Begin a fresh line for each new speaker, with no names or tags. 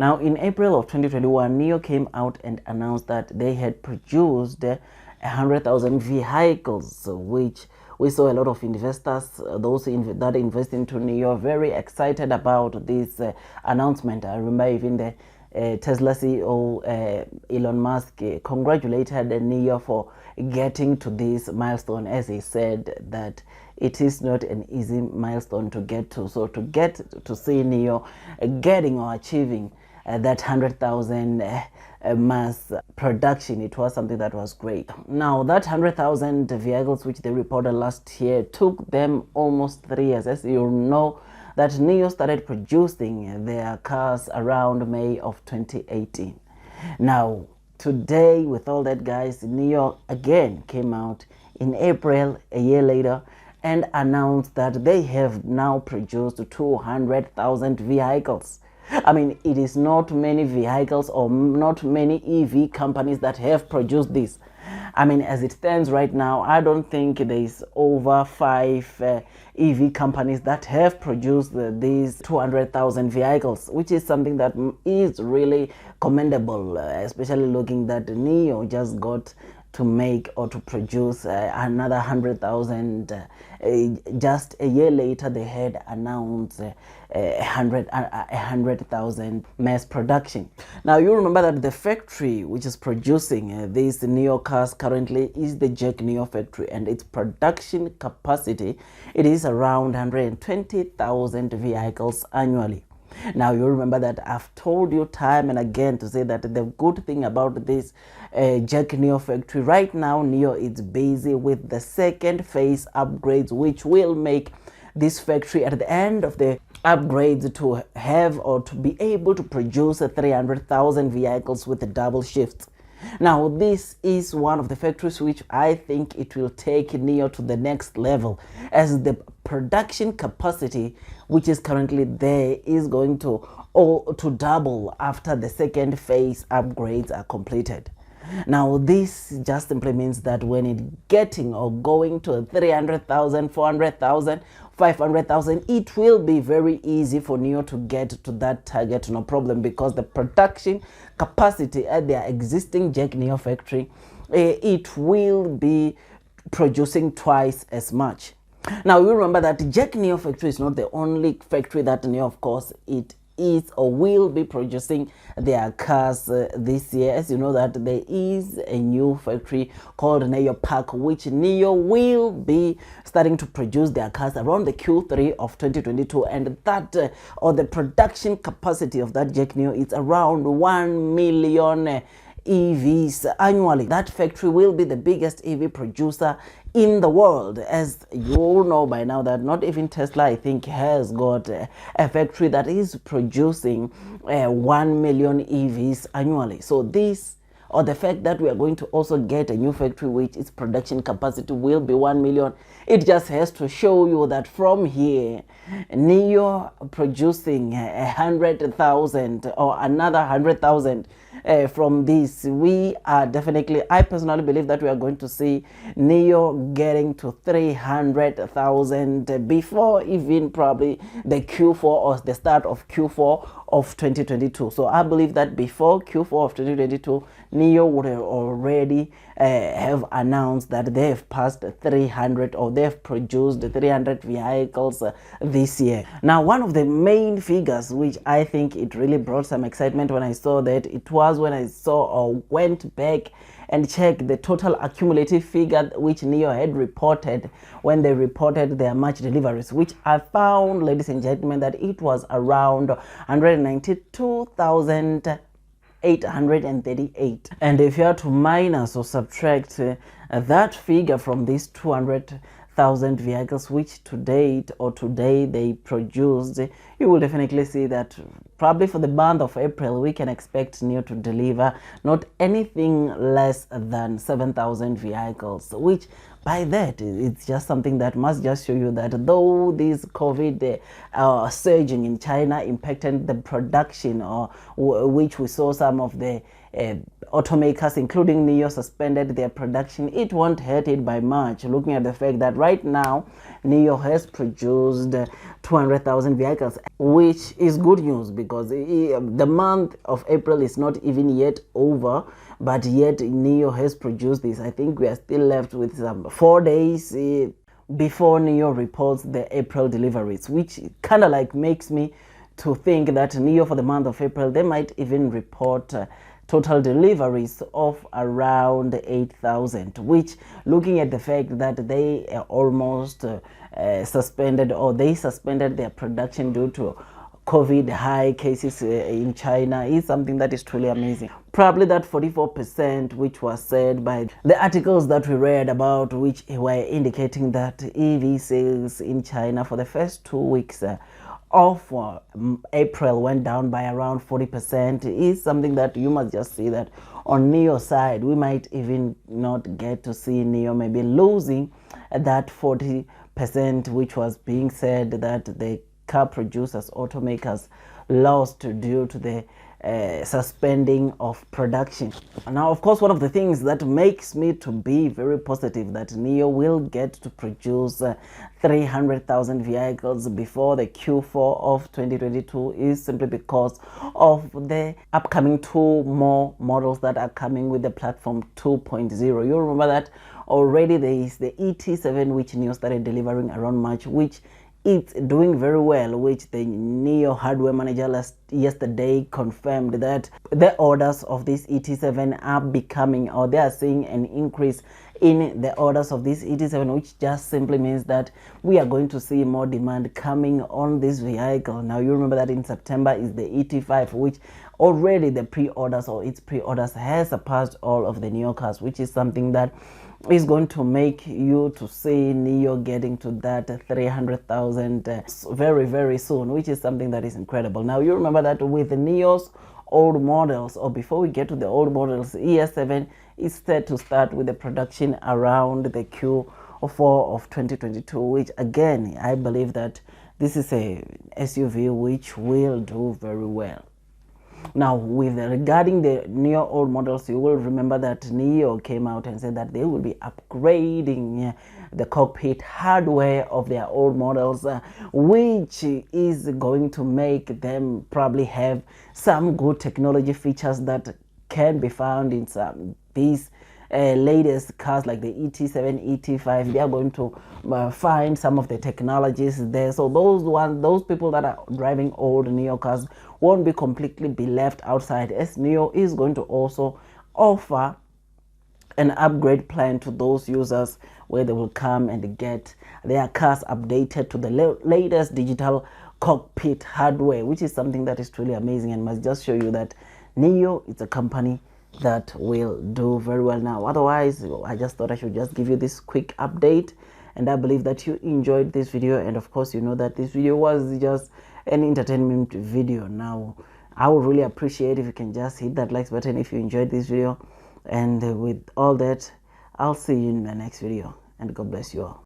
Now, in April of 2021, NIO came out and announced that they had produced 100,000 vehicles, which we saw a lot of investors, those that invest into NIO, very excited about this announcement. I remember even the Tesla CEO Elon Musk congratulated NIO for getting to this milestone, as he said that it is not an easy milestone to get to. So to get to see NIO getting or achieving that 100,000 mass production, it was something that was great. Now, that 100,000 vehicles which they reported last year took them almost 3 years. As you know, that NIO started producing their cars around May of 2018. Now, today, with all that, guys, NIO again came out in April, a year later, and announced that they have now produced 200,000 vehicles. I mean, it is not many vehicles or not many EV companies that have produced this. I mean, as it stands right now, I don't think there is over 5 EV companies that have produced these 200,000 vehicles, which is something that is really commendable, especially looking that NIO just got to make or to produce another 100,000. Just a year later, they had announced 100,000 mass production. Now, you remember that the factory which is producing these NIO cars currently is the Jack NIO factory, and its production capacity, it is around 120,000 vehicles annually. Now, you remember that I've told you time and again to say that the good thing about this Jack NIO factory right now, NIO is busy with the second phase upgrades, which will make this factory at the end of the upgrades to have or to be able to produce 300,000 vehicles with the double shifts. Now, this is one of the factories which I think it will take NIO to the next level, as the production capacity which is currently there is going to double after the second phase upgrades are completed. Now, this just simply means that when it getting or going to 300,000, 400,000, 500,000, it will be very easy for NIO to get to that target, no problem, because the production capacity at their existing Jack NIO factory, it will be producing twice as much. Now, you remember that Jack NIO factory is not the only factory that NIO, of course, it is or will be producing their cars this year. As you know that there is a new factory called NIO Park, which NIO will be starting to produce their cars around the Q3 of 2022, and that or the production capacity of that Jack NIO is around 1 million EVs annually. That factory will be the biggest EV producer in the world. As you all know by now that not even Tesla, I think, has got a factory that is producing 1 million EVs annually. So this, or the fact that we are going to also get a new factory which its production capacity will be 1 million, it just has to show you that from here, NIO producing 100,000 or another 100,000 from this, we are definitely, I personally believe that we are going to see NIO getting to 300,000 before even probably the Q4 or the start of Q4 of 2022. So I believe that before Q4 of 2022, NIO would have already have announced that they have passed 300 or they have produced 300 vehicles this year. Now, one of the main figures which I think it really brought some excitement when I saw that, it was when I saw or went back and checked the total accumulative figure which NIO had reported when they reported their March deliveries, which I found, ladies and gentlemen, that it was around 192,838. And if you are to minus or subtract that figure from these 200,000 vehicles which to date or today they produced, you will definitely see that probably for the month of April we can expect NIO to deliver not anything less than 7,000 vehicles, which by that it's just something that must just show you that though this COVID surging in China impacted the production, or which we saw some of the automakers, including NIO, suspended their production, it won't hurt it by much, looking at the fact that right now NIO has produced 200,000 vehicles, which is good news because the month of April is not even yet over, but yet NIO has produced this. I think we are still left with some 4 days before NIO reports the April deliveries, which kind of like makes me to think that NIO for the month of April, they might even report total deliveries of around 8,000, which, looking at the fact that they almost suspended their production due to COVID high cases in China, is something that is truly amazing. Probably that 44%, which was said by the articles that we read about, which were indicating that EV sales in China for the first 2 weeks of April went down by around 40%, is something that you must just see that on NIO side, we might even not get to see NIO maybe losing that 40%, which was being said that the car producers, automakers lost due to the suspending of production. Now, of course, one of the things that makes me to be very positive that NIO will get to produce 300,000 vehicles before the Q4 of 2022 is simply because of the upcoming 2 more models that are coming with the platform 2.0. You remember that already there is the ET7, which NIO started delivering around March, which it's doing very well, which the NIO hardware manager yesterday confirmed that the orders of this ET7 are becoming, or they are seeing an increase in the orders of this ET7, which just simply means that we are going to see more demand coming on this vehicle. Now, you remember that in September is the ET5, which already the pre-orders or its pre-orders has surpassed all of the NIO cars, which is something that is going to make you to see NIO getting to that 300,000 very, very soon, which is something that is incredible. Now, you remember that with NIO's old models, or before we get to the old models, ES7 is set to start with the production around the Q4 of 2022, which again, I believe that this is a SUV which will do very well. Now, with regarding the NIO old models, you will remember that NIO came out and said that they will be upgrading the cockpit hardware of their old models, which is going to make them probably have some good technology features that can be found in these latest cars like the ET7, ET5. They are going to find some of the technologies there. So those people that are driving old NIO cars won't be completely be left outside, as NIO is going to also offer an upgrade plan to those users where they will come and get their cars updated to the latest digital cockpit hardware, which is something that is truly amazing and must just show you that NIO is a company that will do very well. Now, otherwise, I just thought I should just give you this quick update, and I believe that you enjoyed this video, and of course you know that this video was just an entertainment video. Now, I would really appreciate if you can just hit that like button if you enjoyed this video, and with all that, I'll see you in the next video, and God bless you all.